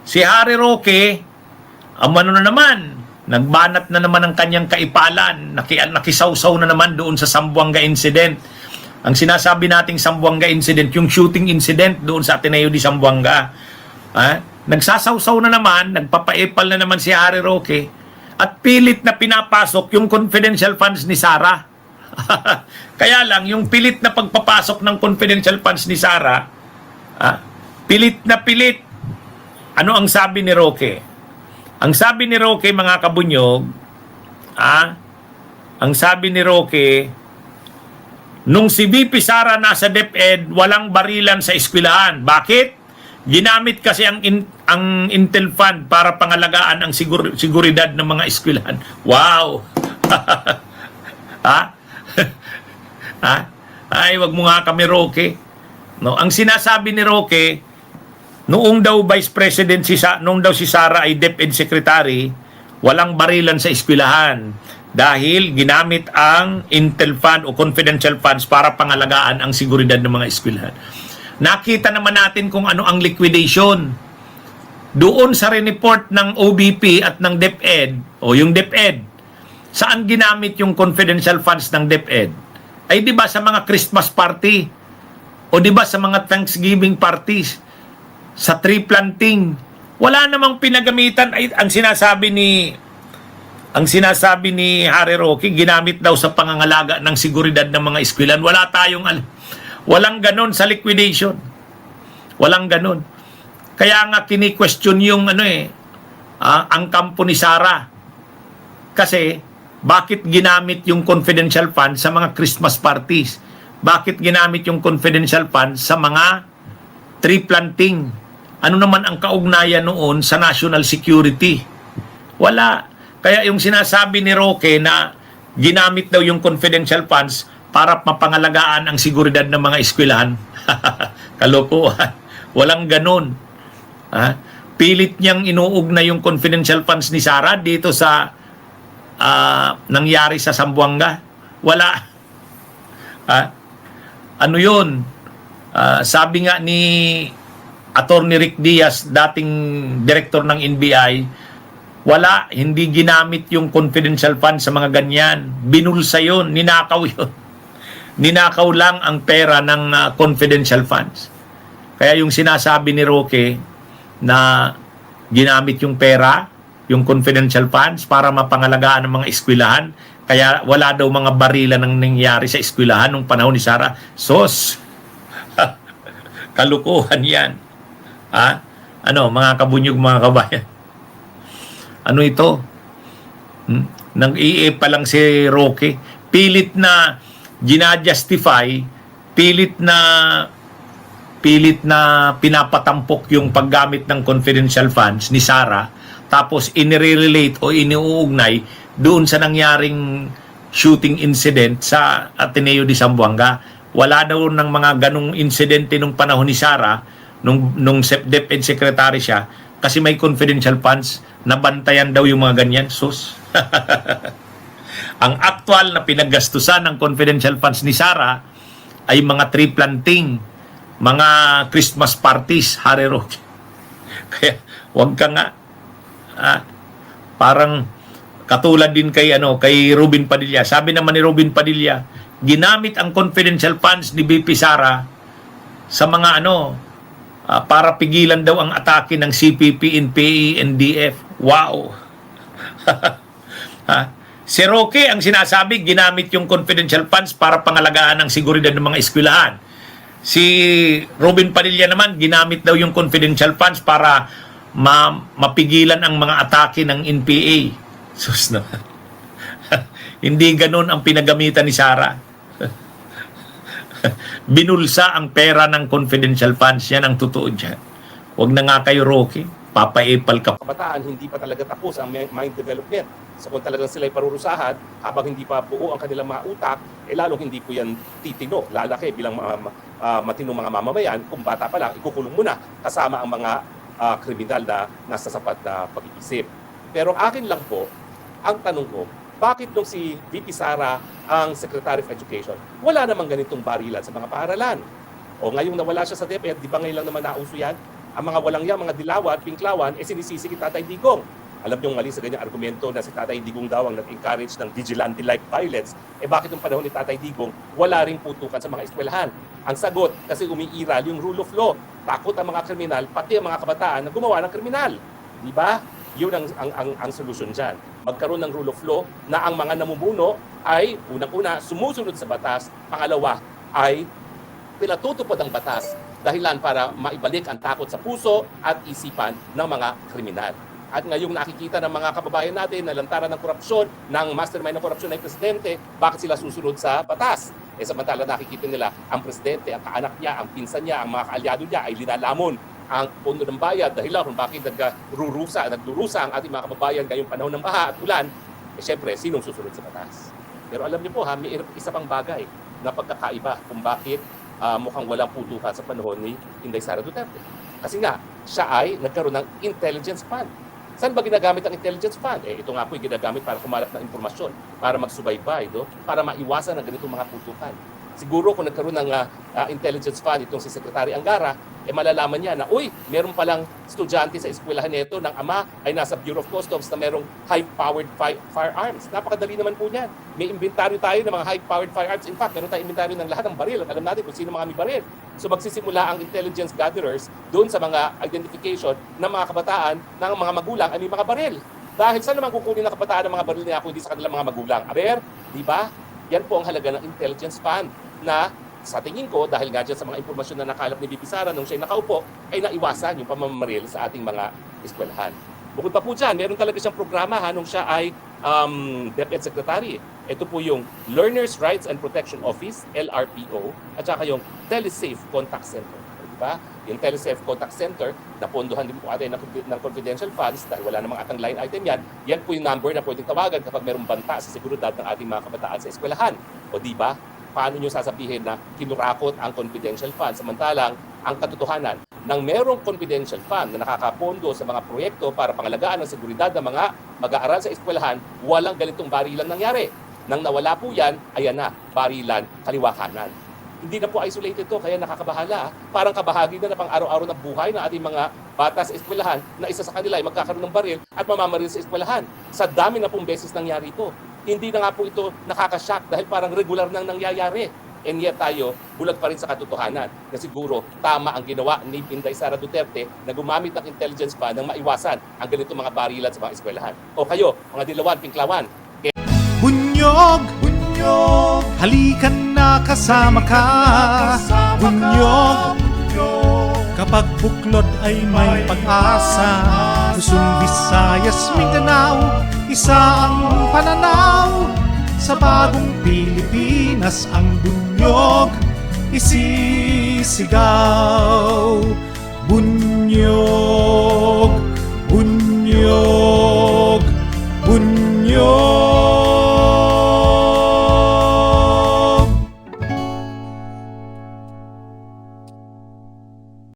Si Harry Roque, ano na naman, nagbanat na naman ang kanyang kaipalan, nakisawsaw na naman doon sa Zamboanga incident. Ang sinasabi nating Zamboanga incident, yung shooting incident doon sa Ateneo de Zamboanga. Nagsasawsaw na naman, nagpapaepal na naman si Harry Roque, at pilit na pinapasok yung confidential funds ni Sara. Kaya lang, yung pilit na pagpapasok ng confidential funds ni Sara, pilit na pilit. Ano ang sabi ni Roque? Ang sabi ni Roque, mga kabunyog, ang sabi ni Roque, nung si VP Sara nasa DepEd, walang barilan sa eskwelahan. Bakit? Ginamit kasi ang Intel Fund para pangalagaan ang seguridad ng mga eskwelahan. Wow! Ay, wag mo nga kami, Roque. No, ang sinasabi ni Roque, noong daw Vice President noong daw si Sara ay DepEd Secretary, walang barilan sa eskwelahan dahil ginamit ang Intel Fund o confidential funds para pangalagaan ang seguridad ng mga eskwelahan. Nakita naman natin kung ano ang liquidation. Doon sa report ng OBP at ng DepEd, o yung DepEd, saan ginamit yung confidential funds ng DepEd? Ay di ba sa mga Christmas party? O di ba sa mga Thanksgiving parties? Sa tree planting? Wala namang pinagamitan. Ay, ang sinasabi ni Harry Roque, ginamit daw sa pangangalaga ng seguridad ng mga eskwelahan. Walang ganon sa liquidation. Walang ganon. Kaya nga kini-question yung ang kampo ni Sara. Kasi bakit ginamit yung confidential fund sa mga Christmas parties? Bakit ginamit yung confidential fund sa mga tree planting? Ano naman ang kaugnayan noon sa national security? Wala. Kaya yung sinasabi ni Roque na ginamit daw yung confidential funds para mapangalagaan ang seguridad ng mga eskwelahan. Kalokohan. Walang ganun. Pilit niyang inuugna yung confidential funds ni Sara dito sa nangyari sa Zamboanga. Wala. Ano yun? Sabi nga ni Attorney Rick Diaz, dating director ng NBI, wala, hindi ginamit yung confidential fund sa mga ganyan. Binulsa yun, ninakaw yun. Ninakaw lang ang pera ng confidential funds. Kaya yung sinasabi ni Roque na ginamit yung pera, yung confidential funds para mapangalagaan ng mga eskwelahan, kaya wala daw mga barilan ang nangyari sa eskwelahan nung panahon ni Sara. Sos! Kalukuhan yan. Mga kabunyog, mga kabayan. Ano ito? Nang-ie pa lang si Roque. Pilit na ginajustify, pilit na pinapatampok yung paggamit ng confidential funds ni Sara, tapos inire-relate o iniuugnay doon sa nangyaring shooting incident sa Ateneo de Zamboanga. Wala daw ng mga ganong insidente nung panahon ni Sara, nung DepEd Secretary siya, kasi may confidential funds, nabantayan daw yung mga ganyan. Sus! Ang actual na pinaggastusan ng confidential funds ni Sara ay mga tree planting, mga Christmas parties, Harry Roque. Kaya wag ka nga. Parang katulad din kay Robin Padilla. Sabi naman ni Robin Padilla, ginamit ang confidential funds ni BP Sara sa mga para pigilan daw ang atake ng CPP, NPA, NDF. Wow! Si Roque, ang sinasabi, ginamit yung confidential funds para pangalagaan ang seguridad ng mga eskwelahan. Si Robin Padilla naman, ginamit daw yung confidential funds para mapigilan ang mga atake ng NPA. Sus naman. Hindi ganun ang pinagamitan ni Sara. Binulsa ang pera ng confidential funds. Yan ang totoo dyan. Huwag na nga kayo, Roque. Papaepal ka. Kabataan, hindi pa talaga tapos ang mind development. So kung talagang sila'y parurusahan, habang hindi pa buo ang kanilang mga utak, lalong hindi po yan titino, lalaki bilang matinong mga mamamayan. Kung bata pa lang, ikukulong mo na kasama ang mga kriminal na nasa sapat na pag-iisip. Pero akin lang po, ang tanong ko, bakit nung si VP Sara ang Secretary of Education, wala namang ganitong barilan sa mga paaralan? O ngayong nawala siya sa DepEd, di ba ngayon lang naman nauso yan? ang mga walang yan, mga dilawan, pinklawan, sinisisi kay Tatay Digong. Alam niyong mali sa ganyang argumento na si Tatay Digong daw ang nag-encourage ng vigilante-like violence. Bakit yung panahon ni Tatay Digong, wala ring putukan sa mga eskwelahan? Ang sagot, kasi umiiral yung rule of law. Takot ang mga kriminal, pati ang mga kabataan na gumawa ng kriminal. Di ba? Yun ang solusyon dyan. Magkaroon ng rule of law na ang mga namumuno ay unang-una sumusunod sa batas, pangalawa ay pinatutupad ang batas dahilan para maibalik ang takot sa puso at isipan ng mga kriminal. At ngayong nakikita ng mga kababayan natin na lantaran ng korupsyon, ng mastermind ng korupsyon ay presidente, bakit sila susunod sa batas? Samantala nakikita nila ang presidente, ang kaanak niya, ang pinsan niya, ang mga kaalyado niya ay linalamon ang pondo ng bayad dahilan kung bakit nagdurusa ang ating mga kababayan ngayong panahon ng baha at ulan. Siyempre, sinong susunod sa batas? Pero alam niyo po may isa pang bagay na pagkakaiba kung bakit mukhang walang putukan sa panahon ni Inday Sara Duterte. Kasi nga, siya ay nagkaroon ng intelligence fund. Saan ba ginagamit ang intelligence fund? Ito nga po yung ginagamit para kumalat ng impormasyon, para magsubaybay, para maiwasan ang ganitong mga putukan. Siguro kung nagkaroon ng intelligence fund itong si Secretary Angara, malalaman niya na, meron palang estudyante sa eskwelahan nito ng ama ay nasa Bureau of Customs na merong high-powered firearms. Napakadali naman po niyan. May inventaryo tayo ng mga high-powered firearms. In fact, meron tayong inventaryo ng lahat ng baril. Alam natin kung sino mga may baril. So magsisimula ang intelligence gatherers doon sa mga identification ng mga kabataan ng mga magulang ay may mga baril. Dahil saan naman kukunin ng kabataan ng mga baril niya kung hindi sa kanilang mga magulang? Aber, di ba? Yan po ang halaga ng intelligence fund na sa tingin ko, dahil nga dyan sa mga impormasyon na nakalap ni BP Sara nung siya'y nakaupo, ay naiwasan yung pamamaril sa ating mga eskwelahan. Bukod pa po dyan, meron talaga siyang programa nung siya ay DepEd Secretary. Ito po yung Learners' Rights and Protection Office, LRPO, at saka yung Telesafe Contact Center. Diba? Yung Telesafe Contact Center, napondohan din po atin ng confidential funds dahil wala namang atang line item yan. Yan po yung number na pwedeng tawagan kapag merong banta sa seguridad ng ating mga kabataan sa eskwelahan. O diba? Paano nyo sasabihin na kinurakot ang confidential fund samantalang ang katotohanan ng merong confidential fund na nakakapondo sa mga proyekto para pangalagaan ng seguridad ng mga mag-aaral sa eskwelahan, walang ganitong barilan nangyari. Nang nawala po yan, ayan na, barilan, kaliwa kanan. Hindi na po isolated to, kaya nakakabahala. Parang kabahagi na pang araw-araw ng buhay ng ating mga bata sa eskwelahan na isa sa kanila ay magkakaroon ng baril at mamamaril sa eskwelahan. Sa dami na pong beses nangyari ito. Hindi na nga po ito nakakashock dahil parang regular nang nangyayari. And yet tayo, bulag pa rin sa katotohanan na siguro tama ang ginawa ni Inday Sara Duterte na gumamit ng intelligence fund nang maiwasan ang ganito mga barilan sa mga eskwelahan. O kayo, mga dilawan, pinklawan. Bunyog, bunyog, halikan na kasama ka. Bunyog, kapag buklod ay may pag-asa. Luzon, Visayas, Mindanao, isa ang pananaw. Sa bagong Pilipinas ang bunyog isisigaw. Bunyog, bunyog, bunyog.